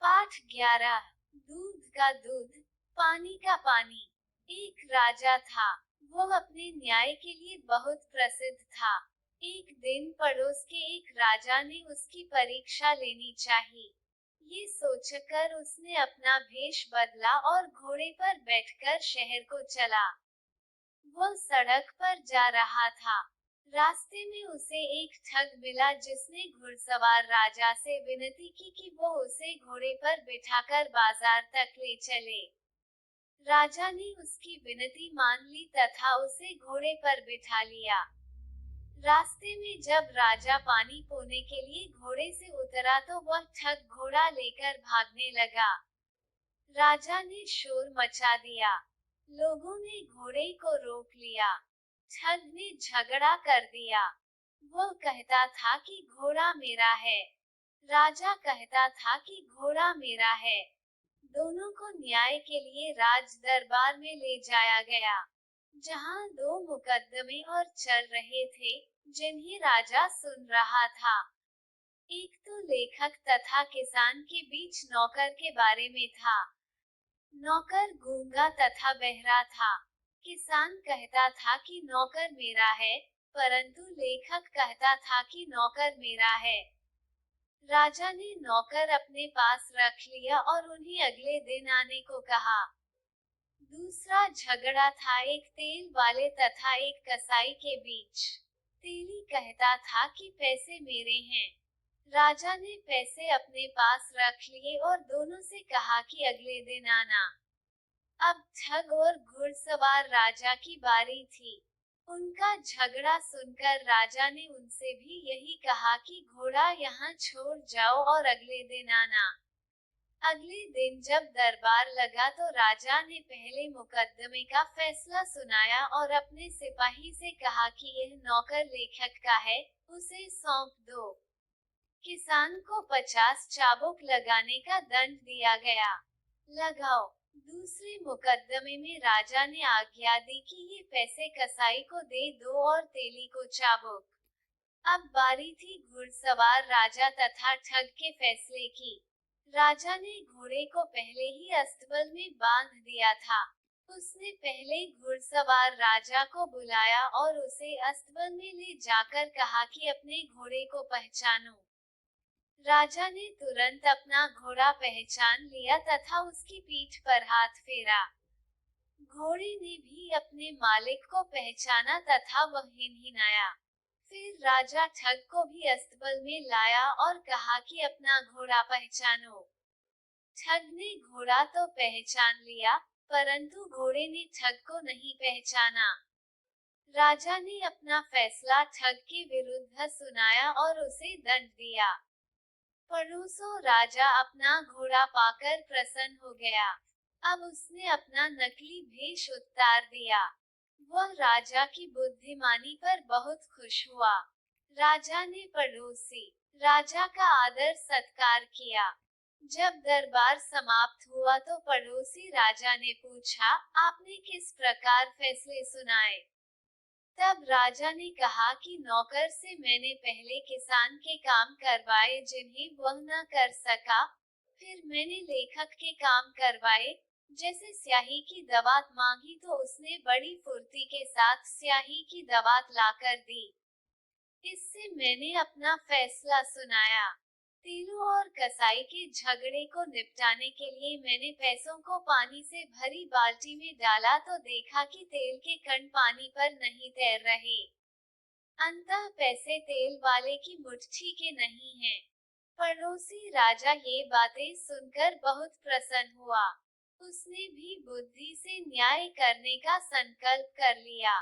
पाठ 11। दूध का दूध, पानी का पानी। एक राजा था। वो अपने न्याय के लिए बहुत प्रसिद्ध था। एक दिन पड़ोस के एक राजा ने उसकी परीक्षा लेनी चाहिए। ये सोचकर उसने अपना भेष बदला और घोड़े पर बैठकर शहर को चला। वो सड़क पर जा रहा था। रास्ते में उसे एक ठग मिला जिसने घुड़सवार राजा से विनती की कि वो उसे घोड़े पर बिठाकर बाजार तक ले चले। राजा ने उसकी विनती मान ली तथा उसे घोड़े पर बिठा लिया। रास्ते में जब राजा पानी पीने के लिए घोड़े से उतरा तो वह ठग घोड़ा लेकर भागने लगा। राजा ने शोर मचा दिया। लोगों ने घोड़े को रोक लिया। ठग ने झगड़ा कर दिया। वो कहता था कि घोड़ा मेरा है। राजा कहता था कि घोड़ा मेरा है। दोनों को न्याय के लिए राज दरबार में ले जाया गया, जहां दो मुकदमे और चल रहे थे, जिन्हें राजा सुन रहा था। एक तो लेखक तथा किसान के बीच नौकर के बारे में था। नौकर गूंगा तथा बहरा था। किसान कहता था कि नौकर मेरा है, परंतु लेखक कहता था कि नौकर मेरा है। राजा ने नौकर अपने पास रख लिया और उन्हें अगले दिन आने को कहा। दूसरा झगड़ा था एक तेल वाले तथा एक कसाई के बीच। तेली कहता था कि पैसे मेरे हैं। राजा ने पैसे अपने पास रख लिए और दोनों से कहा कि अगले दिन आना। अब ठग और घुड़सवार राजा की बारी थी। उनका झगड़ा सुनकर राजा ने उनसे भी यही कहा कि घोड़ा यहाँ छोड़ जाओ और अगले दिन आना। अगले दिन जब दरबार लगा तो राजा ने पहले मुकदमे का फैसला सुनाया और अपने सिपाही से कहा कि यह नौकर लेखक का है, उसे सौंप दो। किसान को 50 चाबुक लगाने का दंड दिया गया। लगाओ। दूसरे मुकदमे में राजा ने आज्ञा दी कि ये पैसे कसाई को दे दो और तेली को चाबुक। अब बारी थी घुड़सवार राजा तथा ठग के फैसले की। राजा ने घोड़े को पहले ही अस्तबल में बांध दिया था। उसने पहले घुड़सवार राजा को बुलाया और उसे अस्तबल में ले जाकर कहा कि अपने घोड़े को पहचानो। राजा ने तुरंत अपना घोड़ा पहचान लिया तथा उसकी पीठ पर हाथ फेरा। घोड़े ने भी अपने मालिक को पहचाना तथा वह हिनहिनाया। फिर राजा ठग को भी अस्तबल में लाया और कहा कि अपना घोड़ा पहचानो। ठग ने घोड़ा तो पहचान लिया, परंतु घोड़े ने ठग को नहीं पहचाना। राजा ने अपना फैसला ठग के विरुद्ध सुनाया और उसे दंड दिया। पड़ोसों राजा अपना घोड़ा पाकर प्रसन्न हो गया। अब उसने अपना नकली भेष उतार दिया। वह राजा की बुद्धिमानी पर बहुत खुश हुआ। राजा ने पड़ोसी राजा का आदर सत्कार किया। जब दरबार समाप्त हुआ तो पड़ोसी राजा ने पूछा, आपने किस प्रकार फैसले सुनाए? तब राजा ने कहा कि नौकर से मैंने पहले किसान के काम करवाए जिन्हें वह न कर सका, फिर मैंने लेखक के काम करवाए, जैसे स्याही की दवात मांगी तो उसने बड़ी फुर्ती के साथ स्याही की दवात लाकर दी। इससे मैंने अपना फैसला सुनाया। तेलू और कसाई के झगड़े को निपटाने के लिए मैंने पैसों को पानी से भरी बाल्टी में डाला तो देखा कि तेल के कण पानी पर नहीं तैर रहे। अंततः पैसे तेल वाले की मुट्ठी के नहीं हैं। पड़ोसी राजा ये बातें सुनकर बहुत प्रसन्न हुआ। उसने भी बुद्धि से न्याय करने का संकल्प कर लिया।